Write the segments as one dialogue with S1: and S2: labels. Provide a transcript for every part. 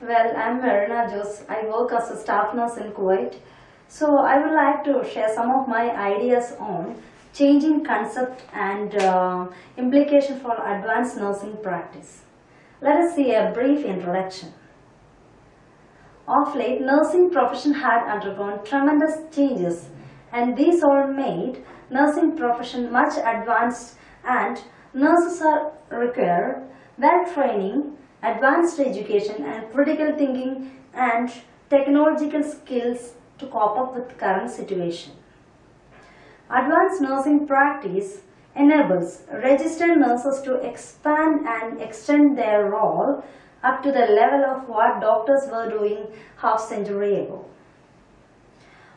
S1: Well, I'm Marina Jos. I work as a staff nurse in Kuwait. So I would like to share some of my ideas on changing concept and implication for advanced nursing practice. Let us see a brief introduction. Of late, nursing profession had undergone tremendous changes, and these all made nursing profession much advanced, and nurses are require well training, advanced education and critical thinking and technological skills to cope up with current situation. Advanced nursing practice enables registered nurses to expand and extend their role up to the level of what doctors were doing half century ago.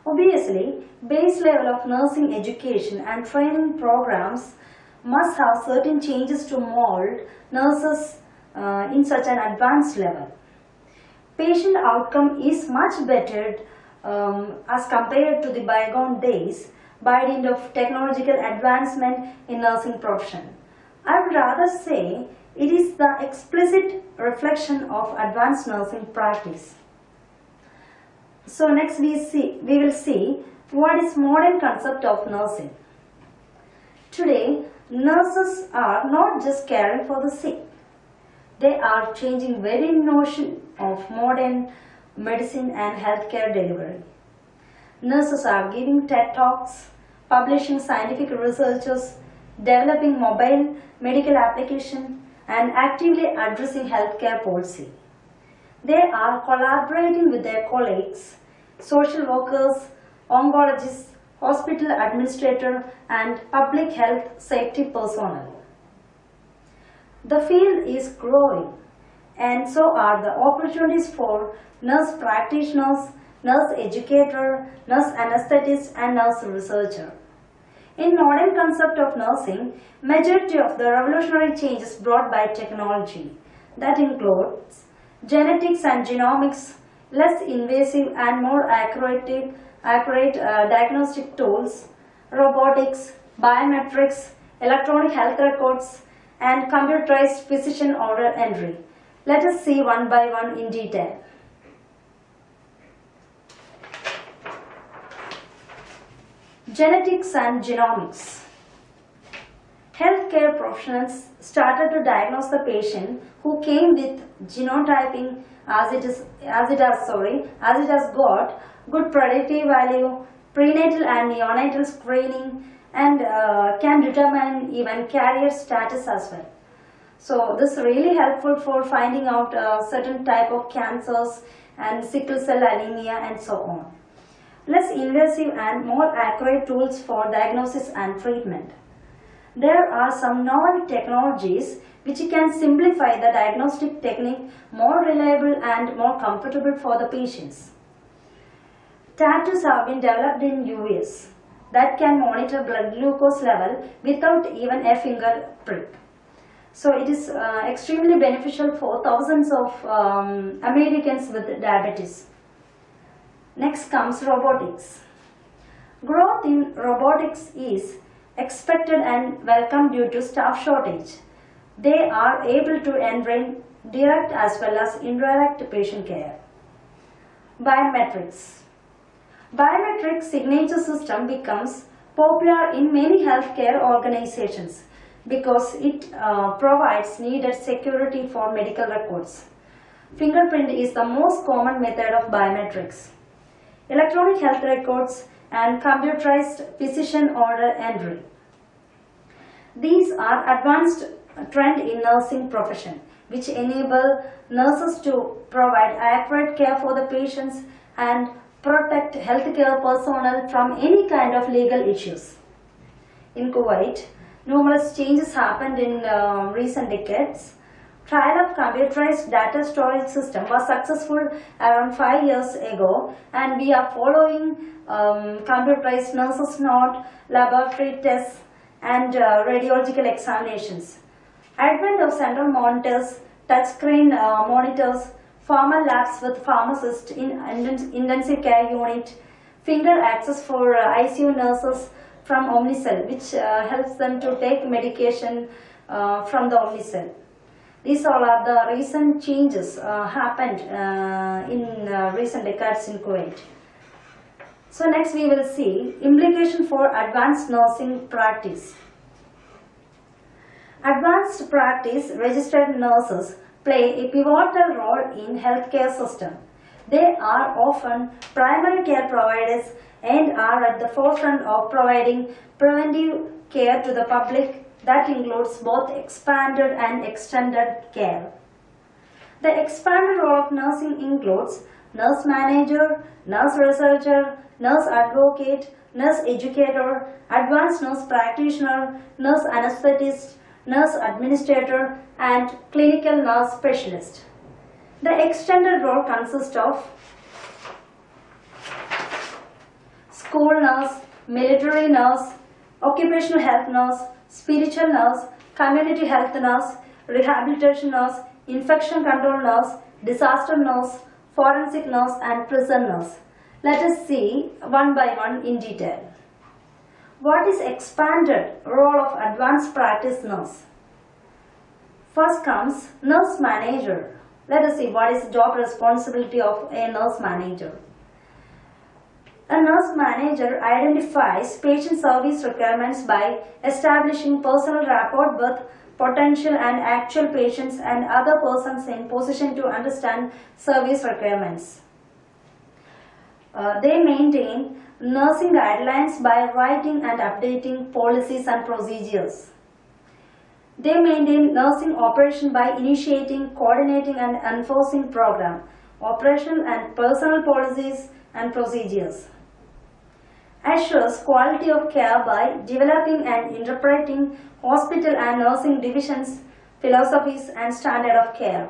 S1: Obviously, base level of nursing education and training programs must have certain changes to mold nurses in such an advanced level. Patient outcome is much better as compared to the bygone days by dint of technological advancement in nursing profession. I would rather say it is the explicit reflection of advanced nursing practice. So next we will see what is modern concept of nursing. Today, nurses are not just caring for the sick. They are changing very notion of modern medicine and healthcare delivery. Nurses are giving TED Talks, publishing scientific researches, developing mobile medical application, and actively addressing healthcare policy. They are collaborating with their colleagues, social workers, oncologists, hospital administrator, and public health safety personnel. The field is growing, and so are the opportunities for nurse practitioners, nurse educator, nurse anesthetist, and nurse researcher. In modern concept of nursing, majority of the revolutionary changes brought by technology that includes genetics and genomics, less invasive and more accurate diagnostic tools, robotics, biometrics, electronic health records, and computerized physician order entry. Let us see one by one in detail. Genetics and genomics. Healthcare professionals started to diagnose the patient who came with genotyping as it has got good predictive value, prenatal and neonatal screening, and can determine even carrier status as well. So this is really helpful for finding out certain type of cancers and sickle cell anemia and so on. Less invasive and more accurate tools for diagnosis and treatment. There are some novel technologies which can simplify the diagnostic technique, more reliable and more comfortable for the patients. Tattoos have been developed in US that can monitor blood glucose level without even a finger prick. So it is extremely beneficial for thousands of Americans with diabetes. Next comes robotics. Growth in robotics is expected and welcome due to staff shortage. They are able to enable direct as well as indirect patient care. Biometrics. Biometric signature system becomes popular in many healthcare organizations because it provides needed security for medical records. Fingerprint is the most common method of biometrics. Electronic health records and computerized physician order entry. These are advanced trend in nursing profession which enable nurses to provide accurate care for the patients and protect healthcare personnel from any kind of legal issues. In Kuwait, numerous changes happened in recent decades. Trial of computerized data storage system was successful around 5 years ago, and we are following computerized nurses note, laboratory tests, and radiological examinations. Advent of central monitors, touchscreen monitors, pharma labs with pharmacists in intensive care unit, finger access for ICU nurses from Omnicell, which helps them to take medication from the Omnicell. These all are the recent changes happened in recent decades in Kuwait. So next we will see implication for advanced nursing practice. Advanced practice registered nurses play a pivotal role in healthcare system. They are often primary care providers and are at the forefront of providing preventive care to the public that includes both expanded and extended care. The expanded role of nursing includes nurse manager, nurse researcher, nurse advocate, nurse educator, advanced nurse practitioner, nurse anesthetist, nurse administrator, and clinical nurse specialist. The extended role consists of school nurse, military nurse, occupational health nurse, spiritual nurse, community health nurse, rehabilitation nurse, infection control nurse, disaster nurse, forensic nurse, and prison nurse. Let us see one by one in detail. What is expanded role of advanced practice nurse? First comes nurse manager. Let us see what is job responsibility of a nurse manager. A nurse manager identifies patient service requirements by establishing personal rapport with potential and actual patients and other persons in position to understand service requirements. They maintain nursing guidelines by writing and updating policies and procedures. They maintain nursing operation by initiating, coordinating and enforcing program, operational and personal policies and procedures. Assures quality of care by developing and interpreting hospital and nursing divisions, philosophies and standard of care.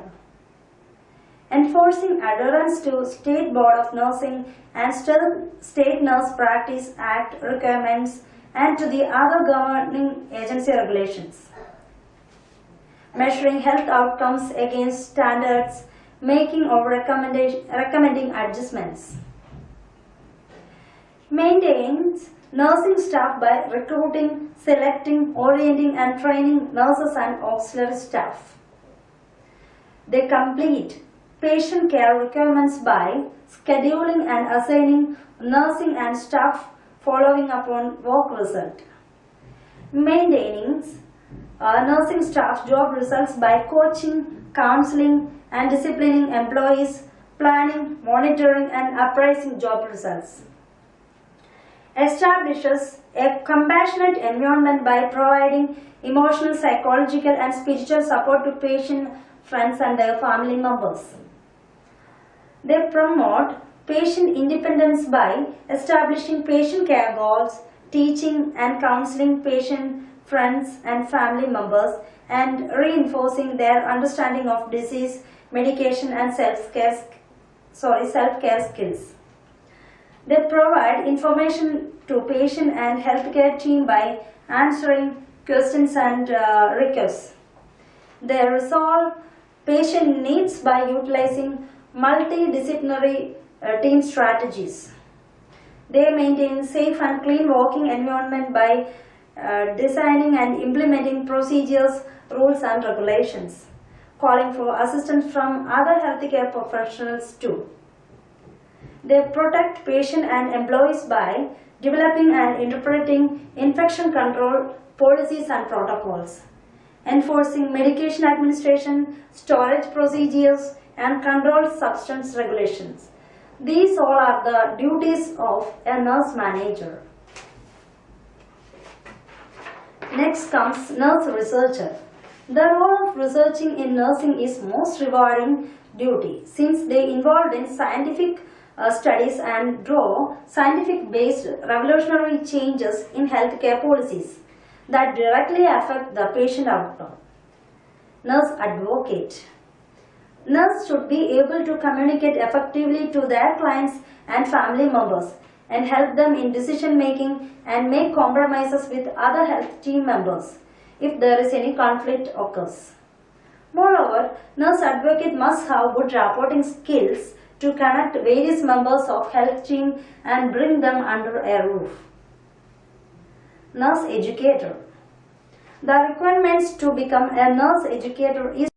S1: Enforcing adherence to State Board of Nursing and State Nurse Practice Act requirements and to the other governing agency regulations. Measuring health outcomes against standards, making or recommending adjustments. Maintains nursing staff by recruiting, selecting, orienting and training nurses and auxiliary staff. They complete patient care requirements by scheduling and assigning nursing and staff following upon work result. Maintaining nursing staff job results by coaching, counseling and disciplining employees, planning, monitoring and appraising job results. Establishes a compassionate environment by providing emotional, psychological and spiritual support to patient, friends and their family members. They promote patient independence by establishing patient care goals, teaching and counseling patient, friends and family members and reinforcing their understanding of disease, medication and self-care skills. They provide information to patient and healthcare team by answering questions and requests. They resolve patient needs by utilizing multidisciplinary team strategies. They maintain safe and clean working environment by designing and implementing procedures, rules and regulations, calling for assistance from other healthcare professionals too. They protect patient and employees by developing and interpreting infection control policies and protocols, enforcing medication administration, storage procedures, and controlled substance regulations. These all are the duties of a nurse manager. Next comes nurse researcher. The role of researching in nursing is most rewarding duty since they involved in scientific studies and draw scientific-based revolutionary changes in healthcare policies that directly affect the patient outcome. Nurse advocate. Nurse should be able to communicate effectively to their clients and family members and help them in decision making and make compromises with other health team members if there is any conflict occurs. Moreover, nurse advocate must have good reporting skills to connect various members of health team and bring them under a roof. Nurse educator. The requirements to become a nurse educator is